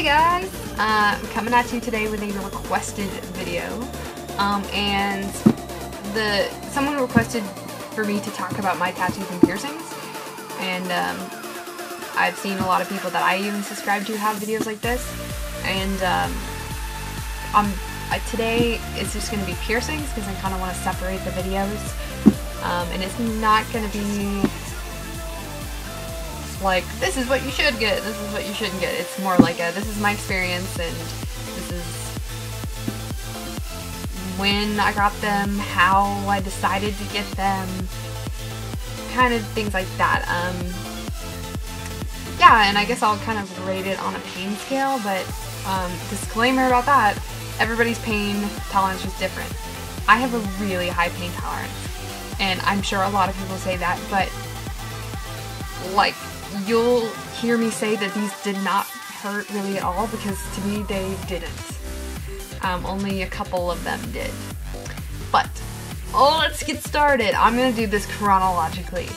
guys, I'm coming at you today with a requested video, and someone requested for me to talk about my tattoos and piercings, and I've seen a lot of people that I even subscribe to have videos like this, and today it's just going to be piercings because I kind of want to separate the videos, and it's not going to be like, this is what you should get, this is what you shouldn't get. It's more like this is my experience, and this is when I got them, how I decided to get them, kind of things like that. Yeah, and I guess I'll kind of rate it on a pain scale, but disclaimer about that, everybody's pain tolerance is different. I have a really high pain tolerance, and I'm sure a lot of people say that, but like, you'll hear me say that these did not hurt really at all, because to me they didn't. Only a couple of them did. But let's get started. I'm gonna do this chronologically.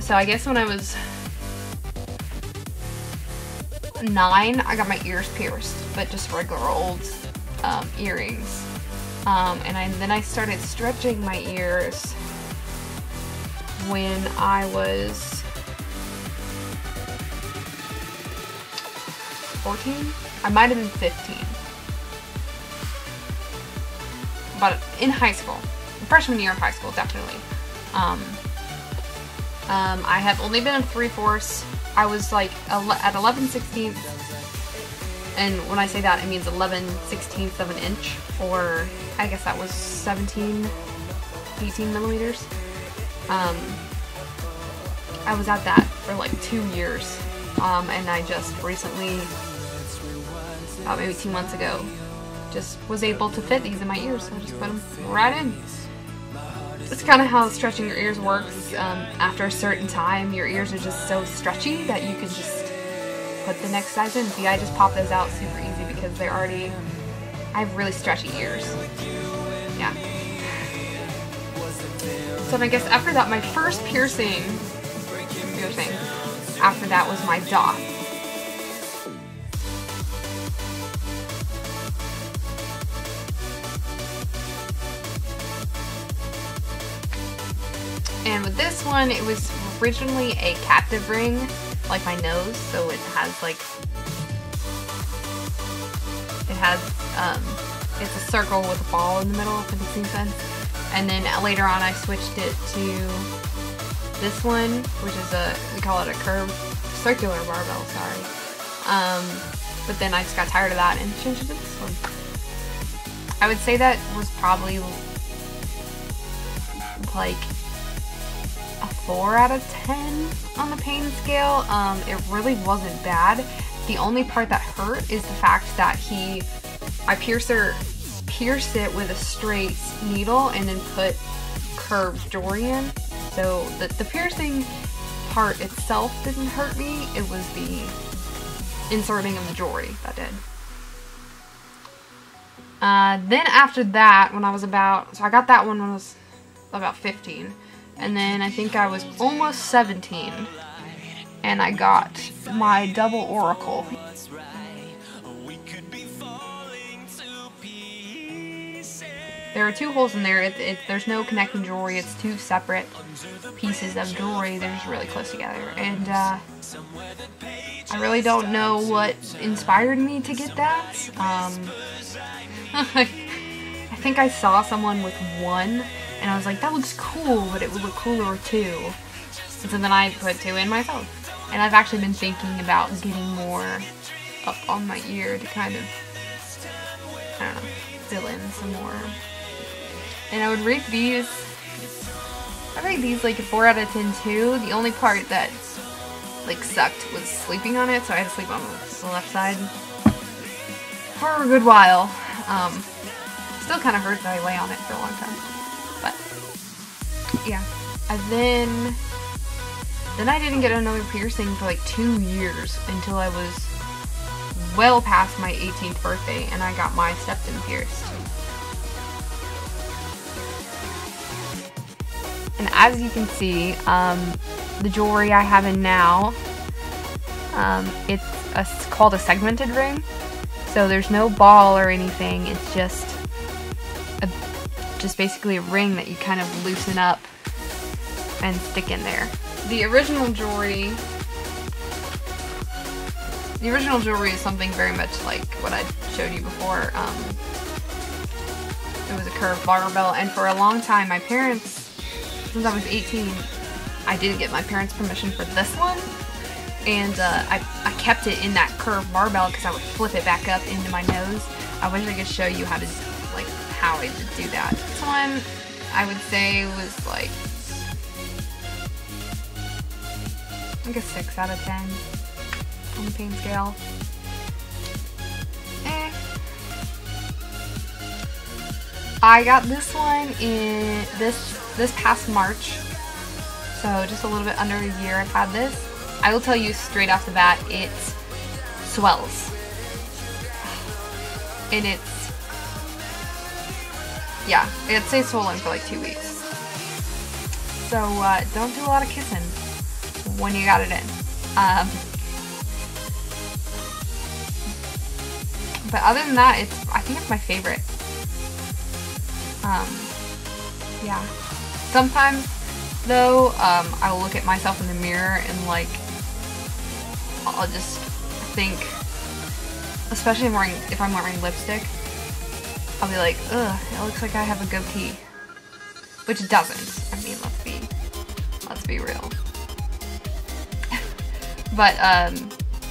So I guess when I was 9, I got my ears pierced, but just regular old earrings. And then I started stretching my ears when I was 14? I might have been 15. But in high school. Freshman year of high school, definitely. I have only been in 3/4. I was like at 11/16, and when I say that, it means 11/16 of an inch, or I guess that was 18 millimeters. I was at that for like 2 years, and I just recently, about maybe 2 months ago, just was able to fit these in my ears. So I just put them right in. That's kind of how stretching your ears works. After a certain time, your ears are just so stretchy that you can just put the next size in. See, I just pop those out super easy because they're already, I have really stretchy ears. Yeah. So I guess after that, my first piercing, after that was my dot. And with this one, it was originally a captive ring, like my nose, so it has like, it's a circle with a ball in the middle, if it makes any sense. And then later on I switched it to this one, which is we call it a circular barbell, sorry. But then I just got tired of that and changed it to this one. I would say that was probably like a 4 out of 10 on the pain scale. It really wasn't bad. The only part that hurt is the fact that my piercer pierced it with a straight needle and then put curved jewelry in. So the piercing part itself didn't hurt me, it was the inserting of the jewelry that did. Then after that, when I was so I got that one when I was about 15. And then I think I was almost 17, and I got my double oracle. There are 2 holes in there. There's no connecting jewelry. It's 2 separate pieces of jewelry. They're just really close together. And I really don't know what inspired me to get that. I think I saw someone with 1. And I was like, that looks cool, but it would look cooler with 2. And so then I put 2 in myself. And I've actually been thinking about getting more up on my ear to kind of, I don't know, fill in some more. And I would rate these, like a 4 out of 10 too. The only part that like sucked was sleeping on it, so I had to sleep on the left side for a good while. Still kind of hurts that I lay on it for a long time. But yeah, and then I didn't get another piercing for like 2 years until I was well past my 18th birthday, and I got my septum pierced. And as you can see, the jewelry I have in now, it's a called a segmented ring. So there's no ball or anything. It's just basically a ring that you kind of loosen up and stick in there. The original jewelry is something very much like what I showed you before. It was a curved barbell, and for a long time my parents, since I was 18, I didn't get my parents' permission for this one, and I kept it in that curved barbell because I would flip it back up into my nose. I wish I could show you how to, like, how I did do that. This one, I would say, was like a 6 out of 10 on the pain scale. I got this one in this past March, so just a little bit under a year I've had this. I will tell you straight off the bat, it swells. And it stays swollen for like 2 weeks. So don't do a lot of kissing when you got it in. But other than that, I think it's my favorite. Yeah. Sometimes, though, I will look at myself in the mirror and, like, I'll just think, especially if I'm wearing lipstick, I'll be like, ugh, it looks like I have a goatee. Which it doesn't. I mean, let's be real. But,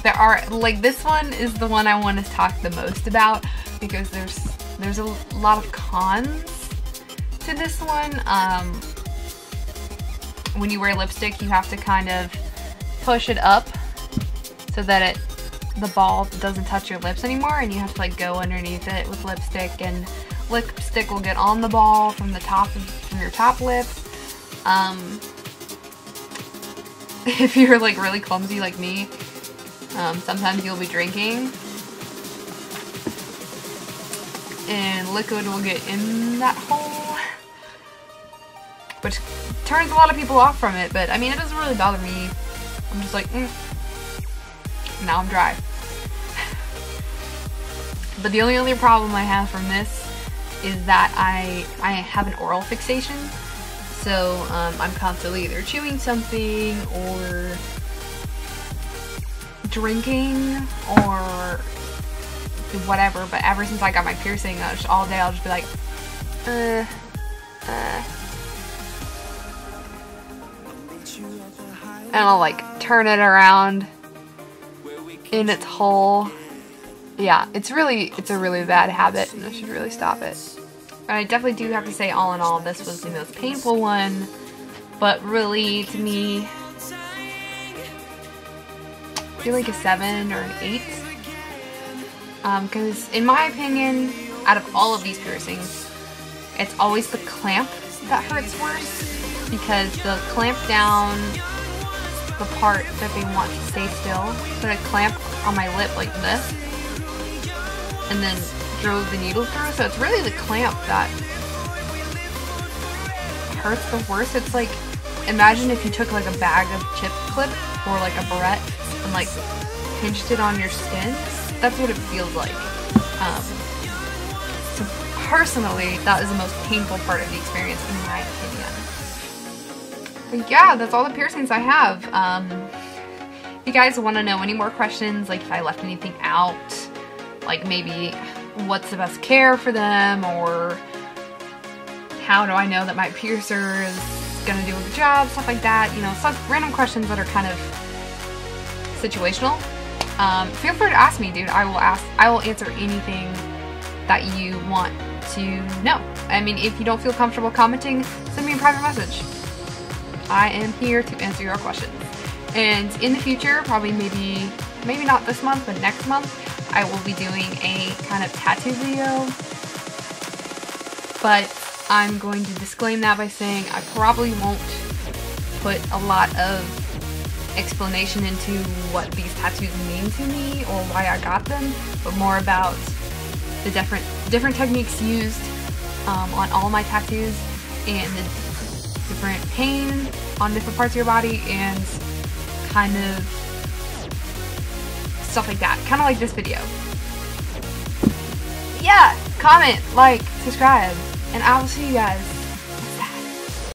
there are, like, this one is the one I want to talk the most about because there's a lot of cons to this one. When you wear lipstick, you have to kind of push it up so that the ball doesn't touch your lips anymore, and you have to, like, go underneath it with lipstick, and lipstick will get on the ball from your top lip. If you're, like, really clumsy like me, sometimes you'll be drinking and liquid will get in that hole, which turns a lot of people off from it, but I mean, it doesn't really bother me. I'm just like, now I'm dry. But the only other problem I have from this is that I have an oral fixation, so I'm constantly either chewing something or drinking or whatever. But ever since I got my piercing, all day I'll just be like, and I'll, like, turn it around in its hole. Yeah, it's a really bad habit, and I should really stop it. And I definitely do have to say, all in all, this was the most painful one, but really, to me, I feel like a 7 or an 8. Because in my opinion, out of all of these piercings, it's always the clamp that hurts worse, because they'll clamp down the part that they want to stay still. So I clamp on my lip like this, and then drove the needle through. So it's really the clamp that hurts the worst. It's like, imagine if you took, like, a bag of chip clip or, like, a barrette and, like, pinched it on your skin. That's what it feels like. So personally, that is the most painful part of the experience, in my opinion. But yeah, that's all the piercings I have. If you guys want to know any more questions, like if I left anything out, like maybe what's the best care for them, or how do I know that my piercer is going to do a good job, stuff like that, you know, some random questions that are kind of situational. Feel free to ask me, dude. I will answer anything that you want to know. I mean, if you don't feel comfortable commenting, send me a private message. I am here to answer your questions. And in the future, probably maybe not this month, but next month, I will be doing a kind of tattoo video. But I'm going to disclaim that by saying I probably won't put a lot of explanation into what these tattoos mean to me or why I got them, but more about the different techniques used on all my tattoos, and the different pain on different parts of your body, and kind of stuff like that, kind of like this video. Yeah, comment, like, subscribe, and I will see you guys